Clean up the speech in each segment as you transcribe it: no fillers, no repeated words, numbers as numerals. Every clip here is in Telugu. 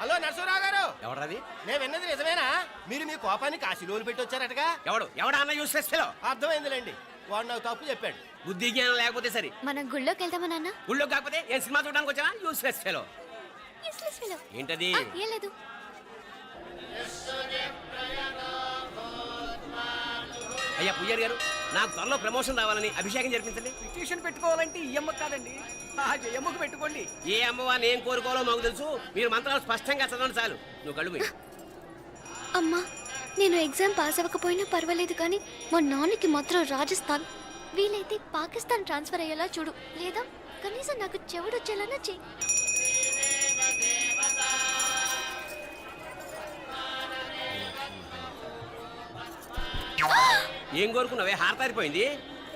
హలో నరసరావు గారు. ఎవరది? నేను విన్నది నిజమేనా? మీరు మీ కోపాన్ని కాశీలోలు పెట్టి వచ్చారటగా. ఎవడా అన్న యూస్లెస్ ఫెలో? అర్థమైందిలేండి, వాడు నాకు తప్పు చెప్పాడు. బుద్ధి జ్ఞానం లేకపోతే సరే. మనం గుళ్ళోకి వెళ్దామా నాన్న? గుళ్ళో కాకపోతే ఏం సినిమా చూడడానికి వచ్చావా? Useless fellow. ఏంటది? ఏం లేదు. అయ్యా పుయ్యర్ గారు, నాకు త్వరలో ప్రమోషన్ రావాలని అభిషేకం జరిపించండి. పిటిషన్ పెట్టుకోవాలంటే ఈ అమ్మ కాదండి, ఆ జయమ్మకు పెట్టుకోండి. ఏ అమ్మవారిని ఏం కోరుకోవాలో మాకు తెలుసు. మీరు మంత్రాలు స్పష్టంగా చదవండి చాలు. నువ్వు కళ్ళు మూయి. అమ్మా, నేను ఎగ్జామ్ పాస్ అవ్వకపోయినా పర్వాలేదు, కానీ మా నాన్నకి మాత్రం రాజస్థాన్, వీలైతే పాకిస్తాన్ ట్రాన్స్ఫర్ అయ్యేలా చూడు, లేదా కనీసం నాకు చెవుడు వచ్చేలానా చెయ్యి. ఏం కోరుకున్నావే? హారతారిపోయింది.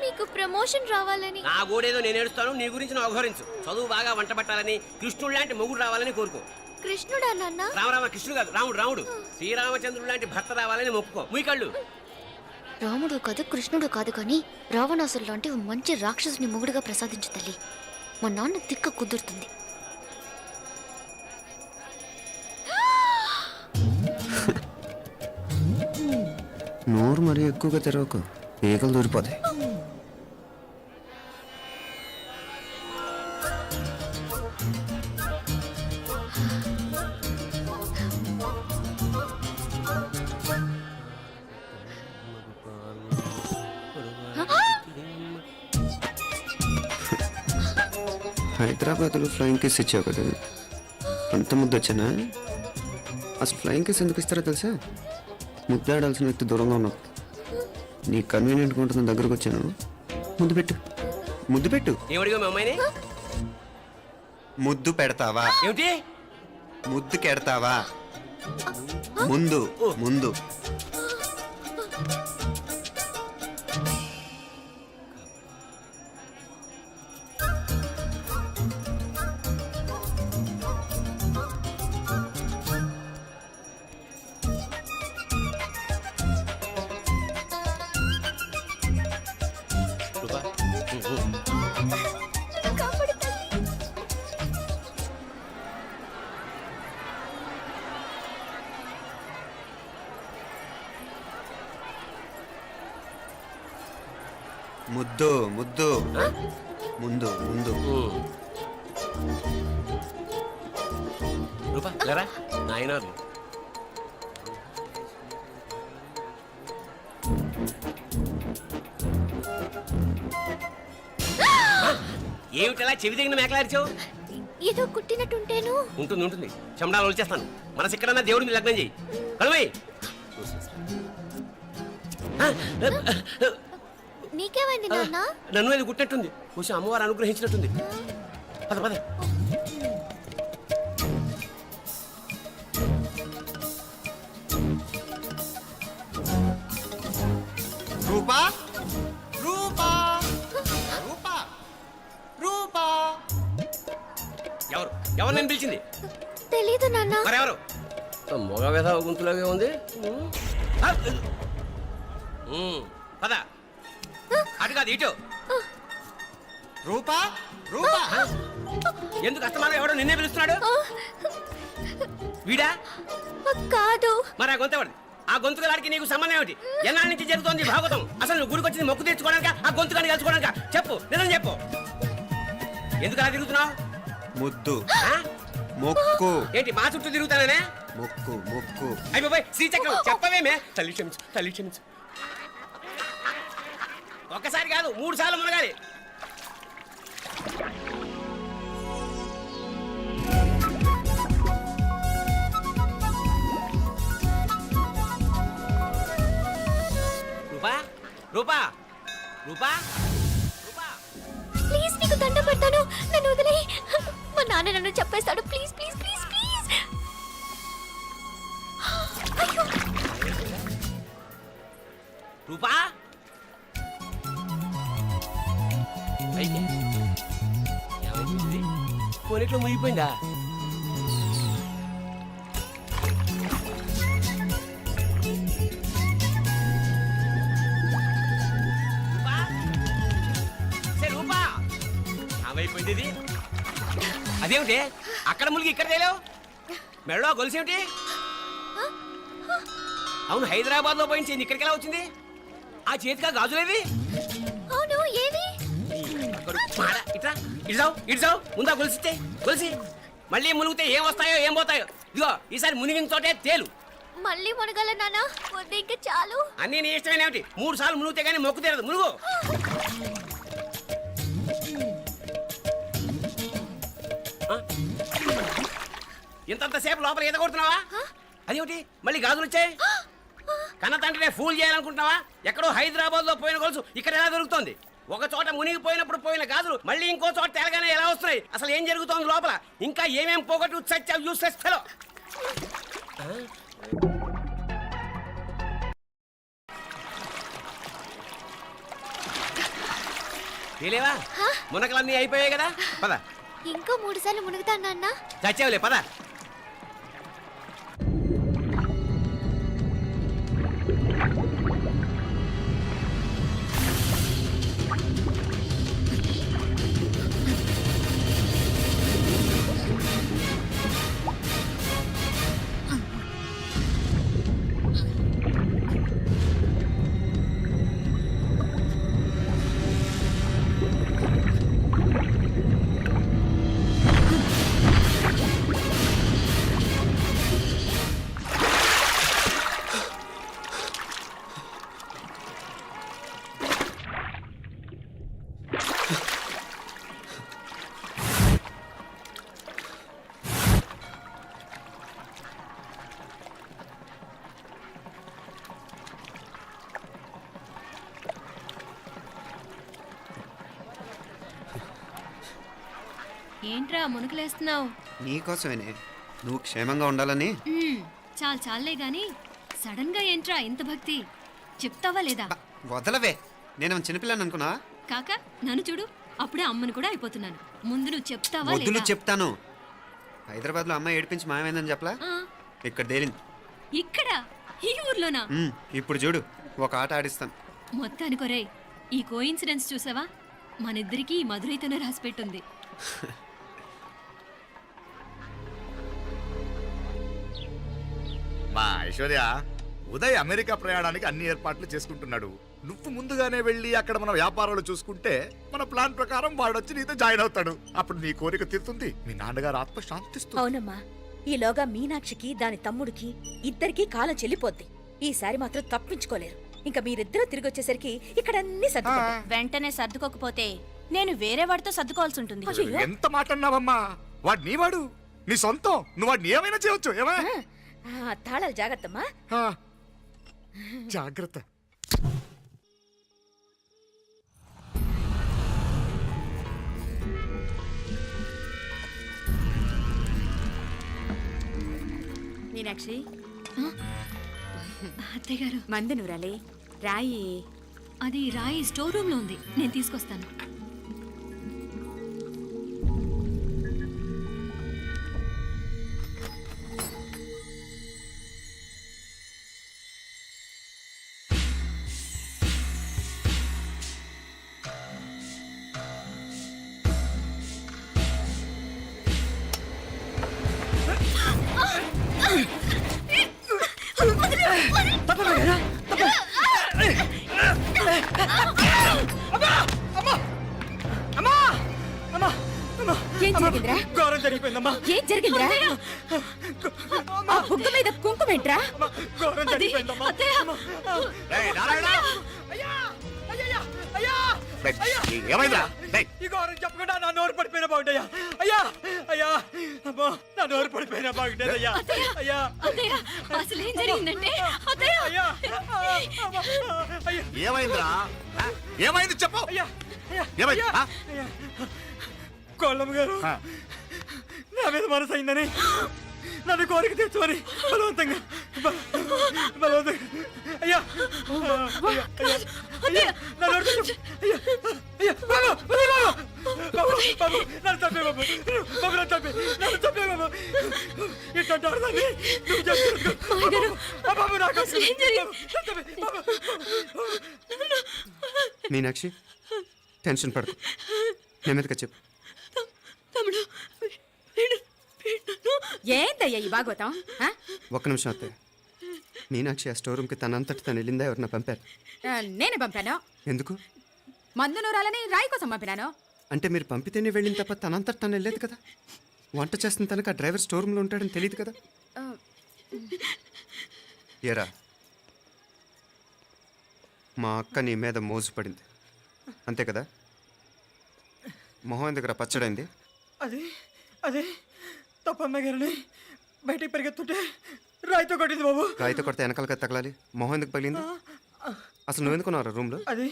మీకు ప్రమోషన్ రావాలని. నా గోడేదో నేను ఏడుస్తాను, నీ గురించి నువ్వు అవహరించు. చదువు బాగా వంట పట్టాలని, కృష్ణుడు లాంటి మొగుడు రావాలని కోరుకో. కృష్ణుడా నాన్న? రామరామ కృష్ణుడు కాదు, రాముడు. శ్రీరామచంద్రుడు లాంటి భర్త రావాలని మొక్కుకో. మీ కళ్ళు. రాముడు కాదు, కృష్ణుడు కాదు, కానీ రావణాసురు లాంటి మంచి రాక్షసుని మొగుడుగా ప్రసాదించు తల్లి. మా నాన్న తిక్క కుదురుతుంది. నోరు మరీ ఎక్కువగా తెరవకు, ఈగలు దూరిపోతాయి. హైదరాబాద్లో ఫ్లయింగ్ కేస్ ఇచ్చావు కదా, అంత ముద్దు వచ్చానా? అసలు ఫ్లయింగ్ కేస్ ఎందుకు ఇస్తారో తెలుసా? ముద్దాడాల్సిన వ్యక్తి దూరంగా ఉన్నావు. నీ కన్వీనియంట్గా ఉంటుంది, దగ్గరకు వచ్చాను. ముద్దు పెట్టు, ముద్దు పెట్టు. ఏమడిగా మీ అమ్మాయిని? ముద్దు పెడతావా? ఏమిటి? ముద్దు కెడతావా? ముందు ముందు. ముద్దు ముద్దు. ముందు ముందు. రూపా లేరా నాయనారు. ఏమిటలా చెవి దగ్గర మేకలారిచావు? ఏదో కుట్టినట్టుంటేను. ఉంటుంది. చెమడాలు వచ్చేస్తాను. మనసు ఎక్కడన్నా దేవుడి మీద లగ్నం చేయి. కలువై. నీకేమైంది నాన్న? నన్ను అది కుట్టినట్టుంది. కొంచెం అమ్మవారు అనుగ్రహించినట్టుంది. పద పద. రూపా రూపా రూపా రూపా. ఎవరు నేను పిలిచింది? తెలీదు నాన్న. మరెవరు? మొగ వేధ గుంతులాగే ఉంది. పద. అటు కాదు ఇటు. రూపా రూపా. ఎందుకు అస్తమానం ఎవడో నిన్నే పిలుస్తున్నాడు? వీడా కాదు. మరి ఆ గొంతు ఆ గొంతుకలాడికి నీకు సంబంధం ఏమిటి? ఎన్నాళ్ళ నుంచి జరుగుతోంది భాగవతం? అసలు నువ్వు గుడికి వచ్చింది మొక్కు తీర్చుకోవడానికి, ఆ గొంతుకాన్ని కలుసుకోవడానికి? చెప్పు, నిజం చెప్పు. ఎందుకు అలా తిరుగుతున్నావు? ముద్దు మొక్కు. ఏంటి మా చుట్టూ తిరుగుతానే? మొక్కు మొక్కు. అయిపోయి శ్రీచక్రం చెప్పవేమే? తల్లి క్షమించు, తల్లి క్షమించు. ఒక్కసారి కాదు 3 సార్లు మునగాలి. రూపా రూపా రూపా రూపా, ప్లీజ్ నీకు దండం పెడతాను, నన్ను వదిలే. మా నాన్న నన్ను చెప్పేస్తాడు. Please please please please. అయ్యో. రూపా కొనిట్లో మునిగిపోయిందా? రూపా ఏమైపోయింది ఇది? అదేమిటి అక్కడ మునిగి ఇక్కడ తేలేవు? మెడలో గొలుసేమిటి? అవును, హైదరాబాద్ లో పోయించింది, ఇక్కడికి ఎలా వచ్చింది? ఆ చేతిగా గాజులేవి? అవును ఏవి? ఇట్రా, ఇడ్సావు ముందా గొలిసితే గొలిసి మళ్ళీ మునిగితే ఏం వస్తాయో ఏం పోతాయో. ఇదిగో ఈసారి మునిగిన చోటే తేలు. మళ్ళీ మునగల నాన్న, వద్దు ఇంకా చాలు. అన్నీ నీ ఇష్టమేనేమిటి? 3 సార్లు మునిగితే కానీ మొక్కు తీరదు. మునుగు. ఇంతంతసేపు లోపల ఈత కొడుతున్నావా? అదేమిటి మళ్ళీ గాజులు వచ్చాయి? కన్న తండ్రినే ఫూల్ చేయాలనుకుంటున్నావా? ఎక్కడో హైదరాబాద్ లో పోయిన గొలుసు ఇక్కడ ఎలా దొరుకుతుంది? ఒక చోట మునిగిపోయినప్పుడు పోయిన గాజులు మళ్ళీ ఇంకో చోట తేలగానే ఎలా వస్తున్నాయి? అసలు ఏం జరుగుతోంది లోపల? ఇంకా ఏమేం పోగొట్టు సత్యం యూస్లెస్ ఫెలో. తెలియవా? మునకలన్నీ అయిపోయాయి కదా, పద. ఇంకో 3 సార్లు మునుగుతాను నాన్న. చచ్చావులే, పద. ఏంట్రా మునుకులేస్తున్నావు? నీకోసమేనే, నువ్వు క్షేమంగా ఉండాలని. చాలే గాని సడన్ గా ఏంట్రా ఇంత భక్తి? చెప్తావా లేదా? వదలవే, నేను చిన్నపిల్లని అనుకున్నా. కాక నన్ను చూడు, అప్పుడే అమ్మని కూడా అయిపోతున్నాను. ముందు నువ్వు చెప్తావా వద్దు, లేదా? నువ్వు చెప్తాను. హైదరాబాద్ లో అమ్మాయి ఏడిపించి మాయమైందని చెప్పలా, ఆ, ఇక్కడ తేలింది. ఇక్కడ ఈ ఊర్లోనా? ఇప్పుడు చూడు, ఒక ఆట ఆడిస్తాను. మొత్తానికి ఒరేయ్, ఈ కోయిన్సిడెన్స్ చూసావా? మనిద్దరికి ఈ మధురైతోనే రాసిపెట్టుంది. మా ఐశ్వర్య, ఉదయ్ అమెరికా ప్రయాణానికి అన్ని ఏర్పాట్లు చేసుకుంటున్నాడు. నువ్వు ముందుగానే వెళ్ళి అక్కడ మన వ్యాపారాలు చూసుకుంటే మన ప్లాన్ ప్రకారం వాడొచ్చి నీతో జాయిన్ అవుతాడు. అప్పుడు నీ కోరిక తీరుతుంది, మీ నాన్నగారు ఆత్మ శాంతిస్తుంది. అవునమ్మా, ఈలోగా మీనాక్షికి దాని తమ్ముడికి ఇద్దరికీ కాలం చెల్లిపోద్ది. ఈసారి మాత్రం తప్పించుకోలేరు. ఇంకా మీరిద్దరూ తిరిగి వచ్చేసరికి ఇక్కడ అన్ని సర్దుకుంటాయి. వెంటనే సర్దుకోకపోతే నేను వేరే వాడితో సర్దుకోవాల్సి ఉంటుంది. అయ్యో. ఎంత మాట అన్నావమ్మా? వాడు నీ వాడు, నీ సొంతం. నువ్వు వాడిని ఏమైనా చేయొచ్చు. ఏమా తాళాలు జాగ్రత్తమ్మా. జాగ్రత్త. మీనాక్షి, అత్తయ్య గారు, మందు నూరాలి, రాయి. అది రాయి స్టోర్ రూమ్ లో ఉంది, నేను తీసుకొస్తాను. ఏం జరిగిందిరా? ఘోరం జరిగిపోయిందమ్మా. ఏం జరిగిందిరా? ఆ బుగ్గ మీద కుంకుమేంట్రా? ఘోరం జరిగిపోయిందమ్మా. ఏయ్, నారాయణ! అయ్యా! అయ్యయ్యా! అయ్యా! ఏయ్, ఏమైందిరా? ఏయ్, ఈ ఘోరం చెప్పకుండా నా నోరు పడిపోయినా బాగుంటాయా? అయ్యా! అయ్యా! అమ్మో, నా నోరు పడిపోయినా బాగుండేదయ్యా. అయ్యా! అత్తయ్య, అసలు ఏం జరిగిందంటే అత్తయ్య, అయ్యా! అయ్యా! ఏమైందిరా? ఏమైంది చెప్పు. అయ్యా! అయ్యా! ఏమైంది? అయ్యా! అయ్యా! కోళ్ళమ్మ గారు నా మీద మనసు అయిందని నన్ను కోరిక తెచ్చుకొని బలవంతంగా అయ్యా నన్ను చంపే బాబు, నన్ను చంపే బాబు. ఇట్లాంటి ఆడదాన్ని నువ్వు చేస్తున్నావు బాబు. నాకు మీనాక్షి, టెన్షన్ పడకు, నెమ్మదిగా చెప్పు. తమ్ముడు, ఏం ఏందయ్యా ఈ భాగవతం ఆ? ఒక్క నిమిషం అత్తయ్య. మీనాక్షి ఆ స్టోర్ రూమ్కి తనంతటి తను వెళ్ళిందా ఎవరన్నా పంపారు? నేను పంపాను. ఎందుకు? మందు నూరాలని రాయి కోసం పంపినాను. అంటే మీరు పంపితేనే వెళ్ళింది తప్ప తనంతటి తను వెళ్ళలేదు కదా. వంట చేస్తున్న తనకు ఆ డ్రైవర్ స్టోర్ రూమ్లో ఉంటాడని తెలియదు కదా. ఏరా, మా అక్క నీ మీద మోజు పడింది అంతే కదా. మొహం దగ్గర పచ్చడైంది. అది అదే తప్పమ్మ గారిని బయటికి పరిగెత్తుంటే రాయితో కొట్టింది బాబు. రాయితో కొడితే వెనకాలగా తగలాలి. మొహం ఎందుకు పగిలింది? అసలు నువ్వెందుకున్నావు రూమ్లో? అది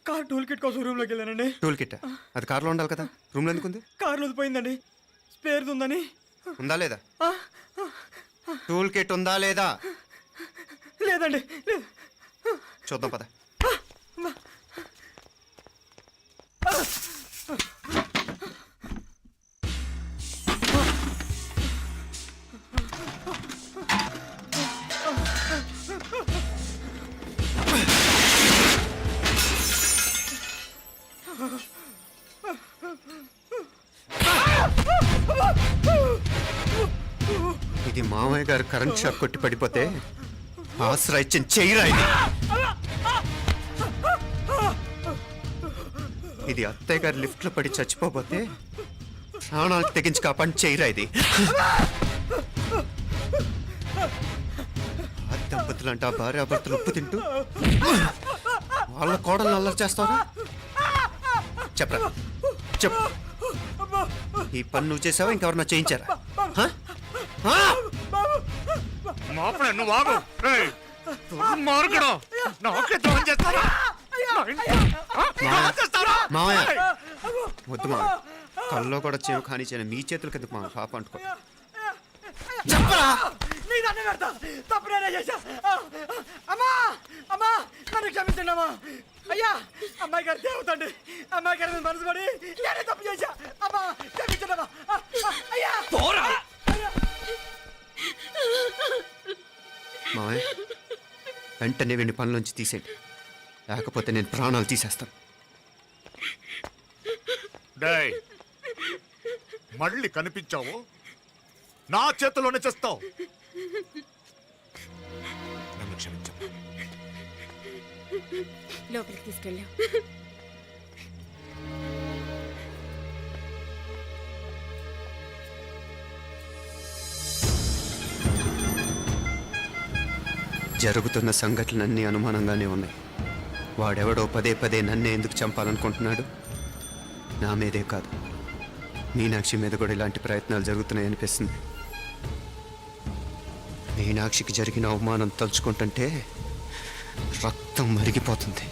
కార్ టూల్ కిట్ కోసం రూమ్లోకి వెళ్ళానండి. టూల్ కిట్ అది కార్లో ఉండాలి కదా, రూమ్లో ఎందుకుంది? కార్లో పోయిందండి, స్పేర్ ఉందని. ఉందా లేదా? టూల్ కిట్ ఉందా లేదా? లేదండి, లేదు. చూద్దాం పద. ఇది మామయ్య గారు కరెంట్ షాక్ కొట్టి పడిపోతే ఆసరా ఇచ్చిన చెయ్యిరా ఇది. ఇది అత్తయ్య గారు లిఫ్ట్ లో పడి చచ్చిపోతే ప్రాణాలకు తెగించి కాపాడి చెయ్యిరా ఇది. ఆ దంపతులంటే ఆ భార్యాభర్తలు ఉప్పు తింటూ వాళ్ళ కోడలు అల్లరి చేస్తారా? చెప్పరా, చెప్పు. ఈ పని నువ్వు చేసావా ఇంకెవరన్నా చేయించారా? హ? హ? మాపడే నువ్వు ఆగు. రేయ్, దుర్మార్గుడు. నాకే ద్రోహం చేస్తారా? మావయ్య వద్దు మావయ్య, కల్లో కూడా చేవు కానీ చేయను. మీ చేతులకి ఎందుకు మా పాప అంటుకో. చెప్పరా? నీ దండం పెడతా, తప్పు నేనే చేశా. అమ్మా అమ్మా, నన్ను క్షమించండి అమ్మా. అయ్యా, అమ్మాయి గారు దేవతండి, అమ్మాయి గారి మీద మనసు పడి నేనే తప్పు చేశా. అమ్మా క్షమించండి అమ్మా. అయ్యా మావయ్య వెంటనే వీడిని పనిలోంచి తీసేయండి, లేకపోతే నేను ప్రాణాలు తీసేస్తాను. డేయ్, మళ్ళీ కనిపించావు నా చేతిలోనే చేస్తావు. నన్ను క్షమించు. లోపలికి తీసుకెళ్ళాం. జరుగుతున్న సంఘటనలన్నీ అనుమానంగానే ఉన్నాయి. వాడెవడో పదే పదే నన్నే ఎందుకు చంపాలనుకుంటున్నాడు? నా మీదే కాదు, మీనాక్షి మీద కూడా ఇలాంటి ప్రయత్నాలు జరుగుతున్నాయి అనిపిస్తుంది. మీనాక్షికి జరిగిన అవమానం తలుచుకుంటుంటే రక్తం మరిగిపోతుంది.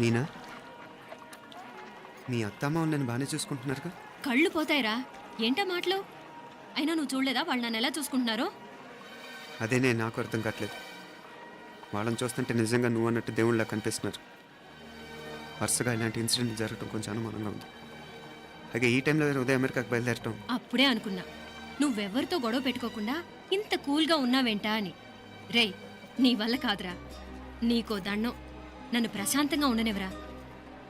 మీనా, మీ అత్తమ్మ నన్ను బాగానే చూసుకుంటున్నారుగా? కళ్ళు పోతాయిరా, ఏంటా మాటలు? అయినా నువ్వు చూడలేదా వాళ్ళు నన్ను ఎలా చూసుకుంటున్నారో? అదేనే నాకు అర్థం కావట్లేదు. వాళ్ళని చూస్తుంటే నిజంగా నువ్వు అన్నట్టు దేవుళ్ళ కనిపిస్తున్నారు. వరుసగా ఇలాంటి ఇన్సిడెంట్ జరగడం కొంచెం అనుమానంగా ఉంది. అలాగే ఈ టైంలో ఉదయం అమెరికాకు బయలుదేరటం. అప్పుడే అనుకున్నా నువ్వెవరితో గొడవ పెట్టుకోకుండా ఇంత కూల్గా ఉన్నావేంటా అని. రేయ్, నీ వల్ల కాదురా, నీకో దండం. నన్ను ప్రశాంతంగా ఉండనివరా.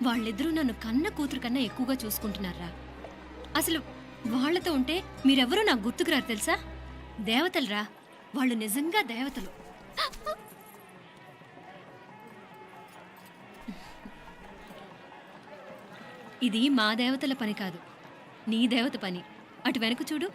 వాళ్ళిద్దరూ నన్ను కన్న కూతురు కన్నా ఎక్కువగా చూసుకుంటున్నారా. అసలు వాళ్లతో ఉంటే మీరెవరూ నాకు గుర్తుకురారు తెలుసా? దేవతలరా, వాళ్ళు నిజంగా దేవతలు. ఇది మా దేవతల పని కాదు, నీ దేవత పని. అటు వెనక చూడు.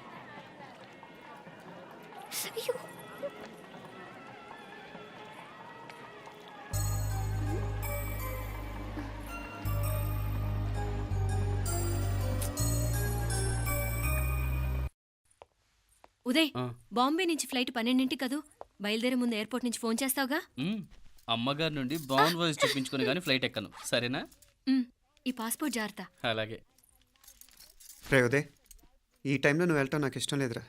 ఉదయ్, బాంబే నుంచి ఫ్లైట్ 12 కదూ. బయలుదేరే ముందు ఎయిర్పోర్ట్ నుంచి ఫోన్ చేస్తావుగా? అమ్మగారి నుండి బాండ్ వాయిస్ చూపించుకుని కానీ ఫ్లైట్ ఎక్కను, సరేనా? ఈ పాస్పోర్ట్ జాగ్రత్త. అలాగే. రే ఉదయ్, ఈ టైంలో నువ్వు వెళ్ళటం నాకు ఇష్టం లేదురా.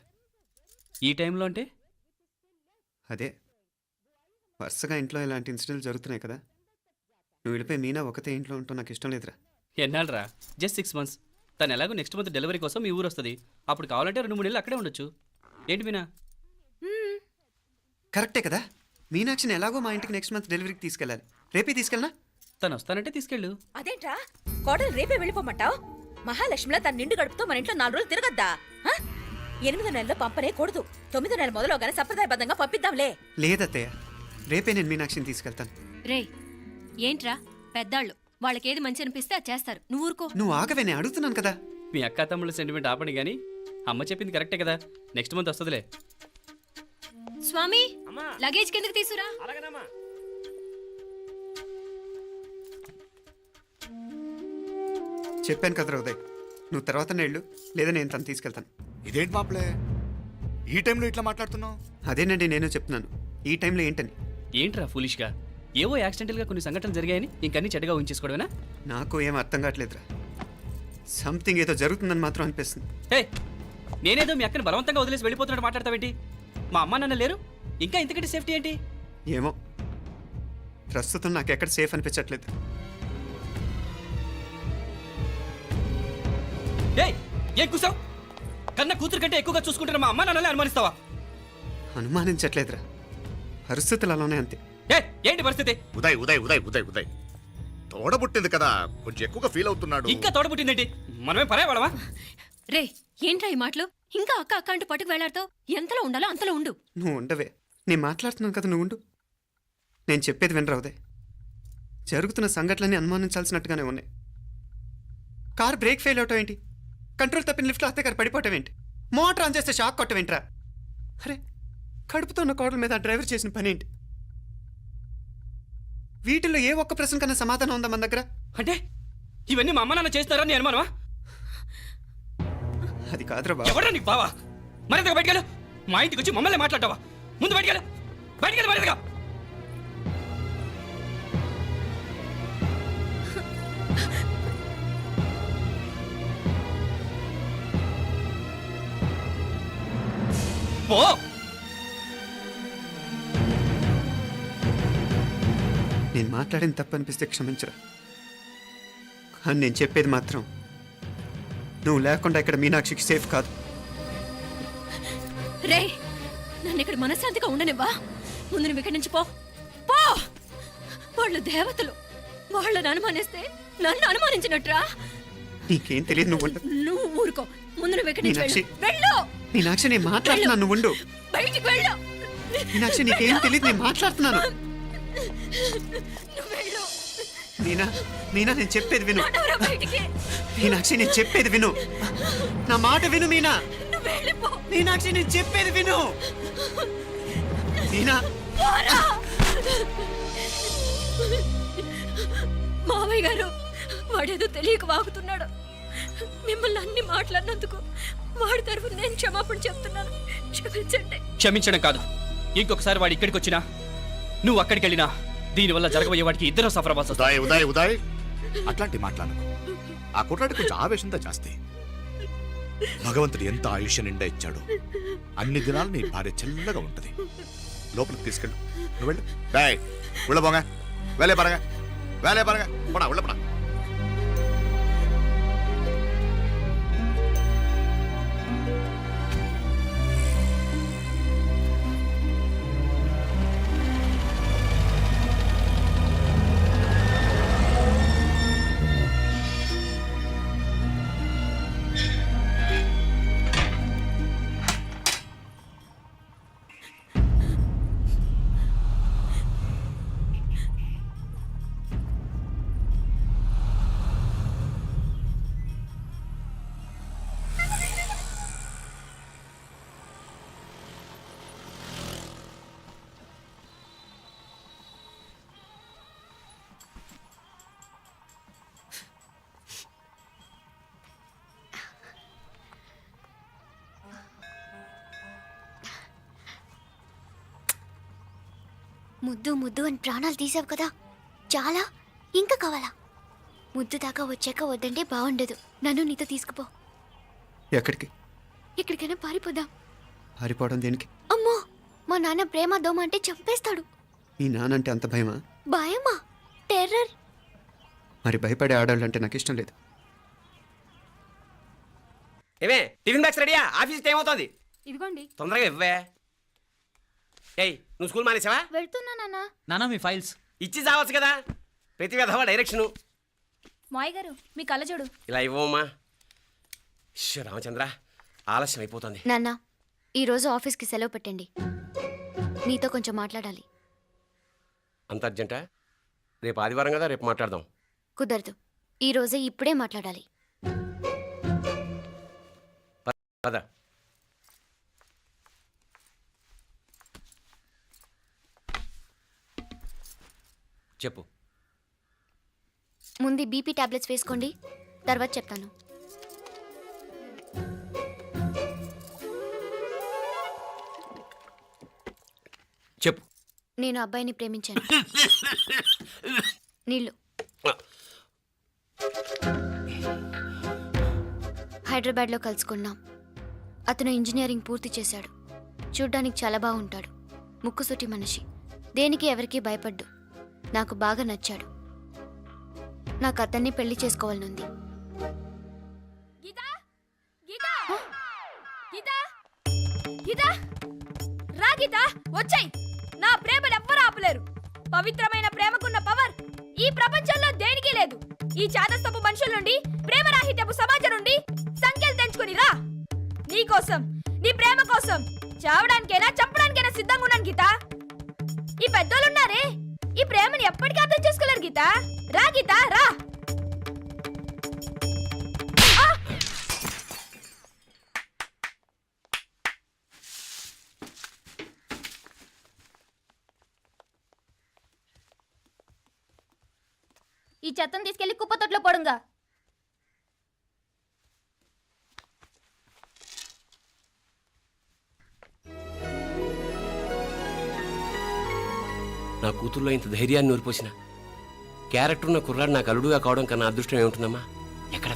ఈ టైంలో అంటే? అదే వరుసగా ఇంట్లో ఇలాంటి ఇన్సిడెంట్లు జరుగుతున్నాయి కదా. నువ్వు వెళ్ళిపోయి మీనా ఒకతే ఇంట్లో ఉంటావు నాకు ఇష్టం లేదురా. ఎన్నాళ్ళరా? Just 6 months. తను ఎలాగో నెక్స్ట్ మంత్ డెలివరీ కోసం మీ ఊరు వస్తుంది. అప్పుడు కావాలంటే 2-3 నెలలు అక్కడే ఉండొచ్చు. ఏంటి మీనా? కరెక్టే కదా, మీనాక్షిని ఎలాగో మా ఇంటికి నెక్స్ట్ మంత్ డెలివరీకి తీసుకెళ్ళాలి. రేపే తీసుకెళ్ళనా? తను వస్తానంటే తీసుకెళ్ళు. అదేంట్రా కోడలు రేపే వెళ్ళిపోమంటావు? మహాలక్ష్మిలా తన నిండు గడుపుతో మన ఇంట్లో 4 రోజులు తిరగద్దా? 8వ నెలలో పంపనే కూడదు. 9వ నెల మొదలుగానే సంప్రదాయబద్ధంగా పంపిద్దాంలే. లేదత్తయ్య, రేపే నేను మీనాక్షిని తీసుకెళ్తాను. రే ఏంట్రా పెద్దాళ్ళు, వాళ్ళకేది మంచి అనిపిస్తే అది చేస్తారు. నువ్వు ఊరుకో. నువ్వు ఆగవే, నేను అడుగుతున్నాను కదా. మీ అక్క తమ్ముళ్ళ సెంటిమెంట్ ఆపండి కానీ అమ్మ చెప్పింది కరెక్టే కదా, నెక్స్ట్ మంత్ వస్తుందిలే. స్వామి లగేజ్ కిందకి తీసురా. అలాగేనమ్మా. చెప్పాను కదరా ఉదయ్, నువ్వు తర్వాత నేళ్ళు లేదా నేను తను తీసుకెళ్తాను. ఇదేంటి మాప్లే ఈ టైంలో ఇట్లా మాట్లాడుతున్నావు? అదేనండి నేను చెప్తున్నాను, ఈ టైంలో ఏంటని. ఏంట్రా ఫులిష్గా ఏవో యాక్సిడెంటల్గా కొన్ని సంఘటనలు జరిగాయని ఇంకన్నీ చెడ్డగా ఊహించేసుకోవడమేనా? నాకు ఏం అర్థం కావట్లేదురా, సంథింగ్ ఏదో జరుగుతుందని మాత్రం అనిపిస్తుంది. హే, నేనేదో మీ అక్కని బలవంతంగా వదిలేసి వెళ్ళిపోతున్నట్టు మాట్లాడతావేంటి? మా అమ్మ నాన్న లేరు, ఇంకా ఇంతకంటే సేఫ్టీ ఏంటి? ఏమో, ప్రస్తుతం నాకు ఎక్కడ సేఫ్ అనిపించట్లేదు. ఏయ్, ఏం కూసావు? కన్న కూతురు కంటే ఎక్కువగా చూసుకుంటున్న మా అమ్మ నాన్నలే అనుమానిస్తావా? అనుమానించట్లేదురా, పరిస్థితులు అలానే అంతే. ఏ ఏంటి పరిస్థితి? ఉదయ్ ఉదయ్ ఉదయ్ ఉదయ్ ఉదయ్ తోడబుట్టింది కదా, కొంచెం ఎక్కువగా ఫీల్ అవుతున్నాడు. ఇంకా తోడబుట్టిందేంటి? మనమే పరాయవాడవా? రే ఏంట్రా ఈ మాటలు? ఇంకా అక్క అక్క అంటూ పట్టుకు వెళ్లాడుతావు. ఎంతలో ఉండాలో అంతలో ఉండు. నువ్వు ఉండవే, నేను మాట్లాడుతున్నాను కదా, నువ్వు ఉండు. నేను చెప్పేది వినరా ఉదయ్, జరుగుతున్న సంఘటనలన్నీ అనుమానించాల్సినట్టుగానే ఉన్నాయి. కార్ బ్రేక్ ఫెయిల్ అవటం ఏంటి, కంట్రోల్ తప్పిన లిఫ్ట్లో అత్తగారు పడిపోవటం ఏంటి, మోటార్ ఆన్ చేస్తే షాక్ కొట్టం ఏంట్రా? అరే, కడుపుతో ఉన్న కోడల మీద ఆ డ్రైవర్ చేసిన పని ఏంటి? వీటిల్లో ఏ ఒక్క ప్రశ్న కన్నా సమాధానం ఉందా మన దగ్గర? అంటే ఇవన్నీ మా అమ్మ నాన్న చేస్తారని నేను అనుమానమా? అది కాదురా బాబు. ఎవరా నీకు బావా? మరింతగా బయటకెళ్ళు. మా ఇంటికి వచ్చి మమ్మల్ని మాట్లాడతావా? ముందు బయటకెళ్ళు, బయటకెళ్ళు మరింతగా. పో. నేను మాట్లాడిన తప్పు అనిపిస్తే క్షమించరా, కానీ నేను చెప్పేది మాత్రం నువ్వు లేకుండా ఇక్కడ మీనాక్షికి సేఫ్ కాదు. రే నన్ను ఇక్కడ మనశ్శాంతిగా ఉండనివ్వా. ముందు నువ్వు ఇక్కడి నుంచి పో. పో. వాళ్ళు దేవతలు, వాళ్ళని అనుమానిస్తే నన్ను అనుమానించినట్రా. నీకేం తెలియదు, నువ్వు ఉండు. నువ్వు ఊరుకో. ముందు నువ్వు ఇక్కడి నుంచి మీనాక్షి. వెళ్ళు. మీనాక్షి, నేను మాట్లాడుతున్నాను, నువ్వు ఉండు. బయటికి వెళ్ళు. మీనాక్షి, నీకేం తెలియదు, నేను మాట్లాడుతున్నాను. నువ్వు వెళ్ళు. మీనా, మీనా, నేను చెప్పేది విను. నడవరా బయటికి. మీనాక్షి, నేను చెప్పేది విను, నా మాట విను. మీనా, నువ్వు వెళ్ళిపో. మీనాక్షి, నేను చెప్పేది విను. మీనా, పోరా. మావయ్య గారు, వాడేదో తెలియక వాగుతున్నాడు. మిమ్మల్ని అన్ని మాట్లాడినందుకు వాడి తరఫున నేను క్షమాపణ చెప్తున్నాను. క్షమించండి. క్షమించడం కాదు, ఇంకొకసారి వాడు ఇక్కడికి వచ్చినా నువ్వు అక్కడికి వెళ్ళినా దీనివల్ల జరగబోయే వాడికి ఇద్దరు సఫర్ అవ్వాల్సి వస్తుంది. ఉదయ్ ఉదయ్ ఉదయ్ అట్లాంటి మాట్లాడు. ఆ కుట్రాడి కొంచెం ఆవేశంతో జాస్తి. భగవంతుడు ఎంత ఆయుష్య నిండా ఇచ్చాడు, అన్ని దినాలు నీ భార్య చల్లగా ఉంటది. లోపలికి తీసుకెళ్ళు, నువ్వు వెళ్ళు. బాయ్ ఉళ్ళ పోగా, వేలే పరగా, వేలే పరగా, పోడా ఉళ్ళ పోడా. ముద్దు ముద్దు అని ప్రాణాలు తీసావు కదా, చాలా ఇంకా కావాలా? ముద్దు దాకా వచ్చాక వద్దంటే బాగుండదు. నన్ను నీతో తీసుకుపో. ఎక్కడికి? ఎక్కడికైనా పారిపోదాం. పారిపోవడం దేనికి? అమ్మో, మా నాన్న ప్రేమ దోమ అంటే చంపేస్తాడు. మీ నానంటే అంత భయమా? భయమా? టెర్రర్. మరి భయపడే ఆడాలంటే నాకు ఇష్టం లేదు. ఏమే టిఫిన్ బాక్స్ రెడీయా? ఆఫీస్ టైం అవుతుంది. ఇదిగోండి. తొందరగా ఇవ్వే. ఏయ్ నువ్వు స్కూల్ మానేసావా? వెళ్తున్నా నాన్న. నానా మీ ఫైల్స్. ఇచ్చి చావచ్చు కదా, ప్రతి విధవా డైరెక్షను. మాయ్ గారు మీ కళ్ళజోడు. ఇలా ఇవ్వమ్మా. రామచంద్ర ఆలస్యం అయిపోతుంది. నాన్న ఈరోజు ఆఫీస్కి సెలవు పెట్టండి, నీతో కొంచెం మాట్లాడాలి. అంత అర్జెంటా? రేపు ఆదివారం కదా, రేపు మాట్లాడదాం. కుదరదు, ఈరోజే ఇప్పుడే మాట్లాడాలి. పద. చెప్పు. ముందు బీపీ టాబ్లెట్స్ వేసుకోండి, తర్వాత చెప్తాను. చెప్పు. నేను అబ్బాయిని ప్రేమించాను. నీళ్ళు. హైదరాబాద్లో కలుసుకున్నాం. అతను ఇంజనీరింగ్ పూర్తి చేశాడు. చూడ్డానికి చాలా బాగుంటాడు. ముక్కుసూటి మనిషి, దేనికి ఎవరికీ భయపడ్డు. నాకు బాగా నచ్చాడు. నాకు అతన్ని పెళ్లి చేసుకోవాలనుంది. గీతా గీతా గీతా గీతా రా గీతా, వచ్చేయ్. నా ప్రేమను ఎవ్వరూ ఆపలేరు. పవిత్రమైన ప్రేమకున్న పవర్ ఈ ప్రపంచంలో దేనికి లేదు. ఈ చాదస్తపు మనుషుల నుండి, ప్రేమరాహిత్యపు సమాజం నుండి సంఖ్యలు తెంచుకుని రా. నీ కోసం, నీ ప్రేమ కోసం చావడానికైనా చంపడానికైనా సిద్ధంగా ఉన్నాను గీతా. ఈ పెద్దోళ్ళున్నారే, ఈ ప్రేమని ఎప్పటికీ అర్థం చేసుకోలేరు గీతా. రా గీతా రా. ఈ చెత్తను తీసుకెళ్లి కుప్పతొట్లో పడుంగా. నా కూతుర్లో ఇంత ధైర్యాన్ని నూరిపోసిన క్యారెక్టర్ ఉన్న కుర్రాడు నాకు అల్లుడుగా కావడం కన్నా అదృష్టం ఏముంటుందమ్మా? ఎక్కడ